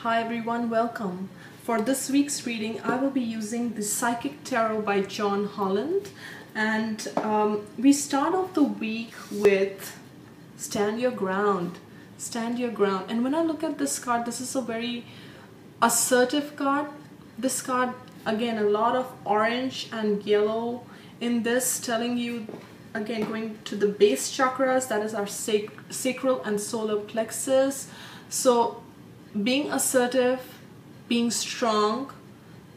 Hi everyone, welcome. For this week's reading, I will be using the Psychic Tarot by John Holland. And we start off the week with Stand Your Ground. Stand Your Ground. And when I look at this card, this is a very assertive card. This card, again, a lot of orange and yellow in this, telling you, again, going to the base chakras, that is our sacral and solar plexus. So being assertive, being strong,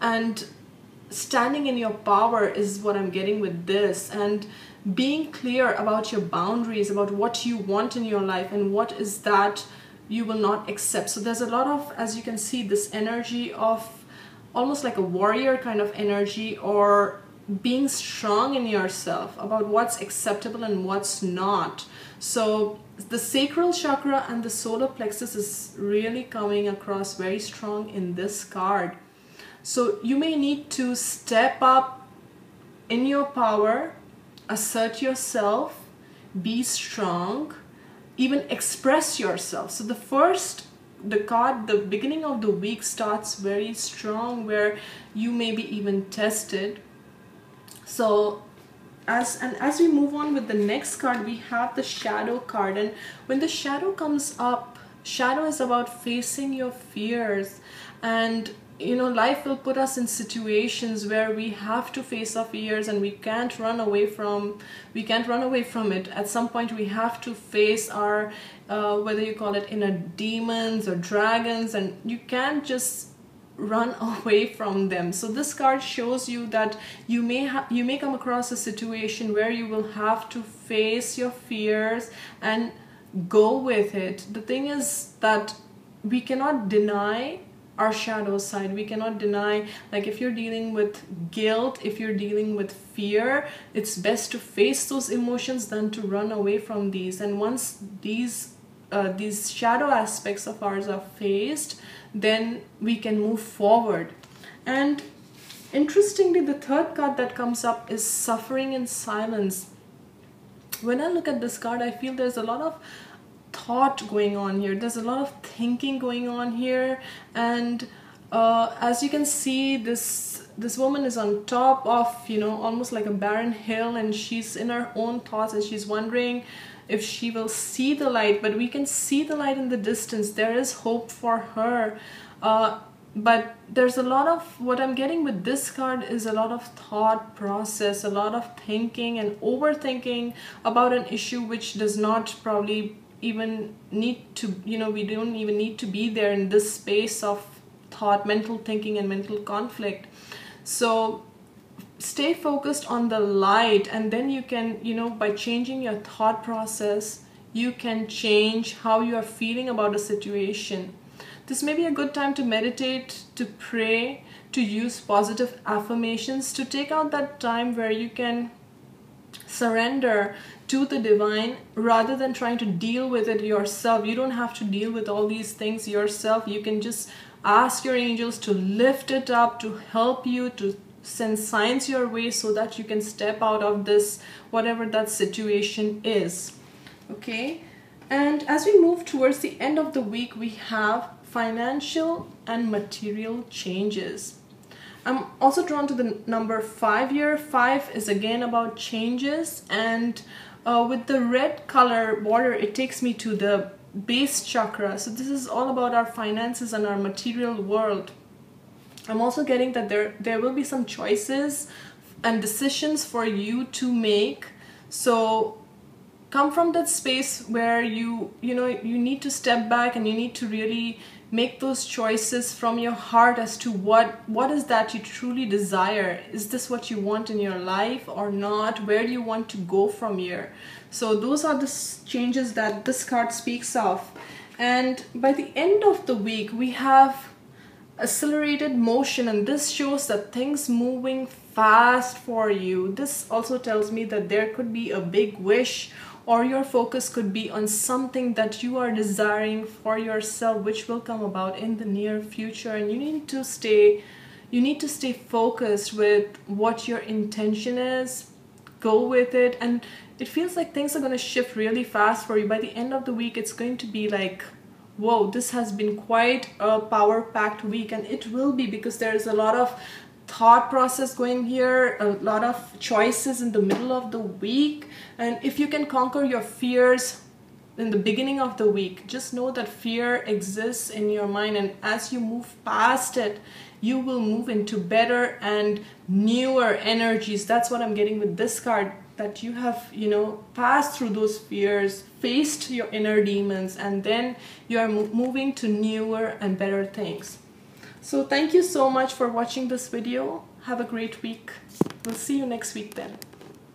and standing in your power is what I'm getting with this, and being clear about your boundaries, about what you want in your life and what is that you will not accept. So there's a lot of, as you can see, this energy of almost like a warrior kind of energy, or being strong in yourself about what's acceptable and what's not. So the sacral chakra and the solar plexus is really coming across very strong in this card. So you may need to step up in your power, assert yourself, be strong, even express yourself. So the card, the beginning of the week starts very strong, where you may be even tested. So as we move on with the next card, we have the Shadow card. And when the Shadow comes up, Shadow is about facing your fears. And life will put us in situations where we have to face our fears, and we can't run away from it. At some point we have to face our whether you call it inner demons or dragons, and you can't just run away from them. So this card shows you that you may come across a situation where you will have to face your fears and go with it. The thing is that we cannot deny our shadow side. We cannot deny, like, if you're dealing with guilt, if you're dealing with fear, it's best to face those emotions than to run away from these. And once these shadow aspects of ours are faced, then we can move forward. And interestingly, the third card that comes up is Suffering in Silence. When I look at this card, I feel there's a lot of thought going on here. There's a lot of thinking going on here. And as you can see, this woman is on top of, almost like a barren hill, and she's in her own thoughts, and she's wondering if she will see the light. But we can see the light in the distance. There is hope for her. But there's a lot of, what I'm getting with this card is a lot of thought process, a lot of thinking and overthinking about an issue which does not probably even need to, we don't even need to be there in this space of thought, mental thinking and mental conflict. So stay focused on the light, and then you can, by changing your thought process, you can change how you are feeling about a situation. This may be a good time to meditate, to pray, to use positive affirmations, to take out that time where you can surrender to the divine rather than trying to deal with it yourself. You don't have to deal with all these things yourself. You can just ask your angels to lift it up, to help you, to send signs your way so that you can step out of this, whatever that situation is. Okay, and as we move towards the end of the week, we have financial and material changes. I'm also drawn to the number 5 here. 5 is again about changes, and with the red color border, it takes me to the base chakra. So this is all about our finances and our material world. I'm also getting that there will be some choices and decisions for you to make. So come from that space where you need to step back, and you need to really make those choices from your heart as to what is that you truly desire. Is this what you want in your life or not? Where do you want to go from here? So those are the changes that this card speaks of. And by the end of the week, we have accelerated motion, and this shows that things moving fast for you. This also tells me that there could be a big wish, or your focus could be on something that you are desiring for yourself, which will come about in the near future. And you need to stay focused with what your intention is. Go with it, and it feels like things are going to shift really fast for you. By the end of the week, it's going to be like whoa, this has been quite a power-packed week, and it will be, because there is a lot of thought process going here, a lot of choices in the middle of the week. And if you can conquer your fears in the beginning of the week, just know that fear exists in your mind, and as you move past it, you will move into better and newer energies. That's what I'm getting with this card, that you have, you know, passed through those fears, faced your inner demons, and then you are moving to newer and better things. So thank you so much for watching this video. Have a great week. We'll see you next week then.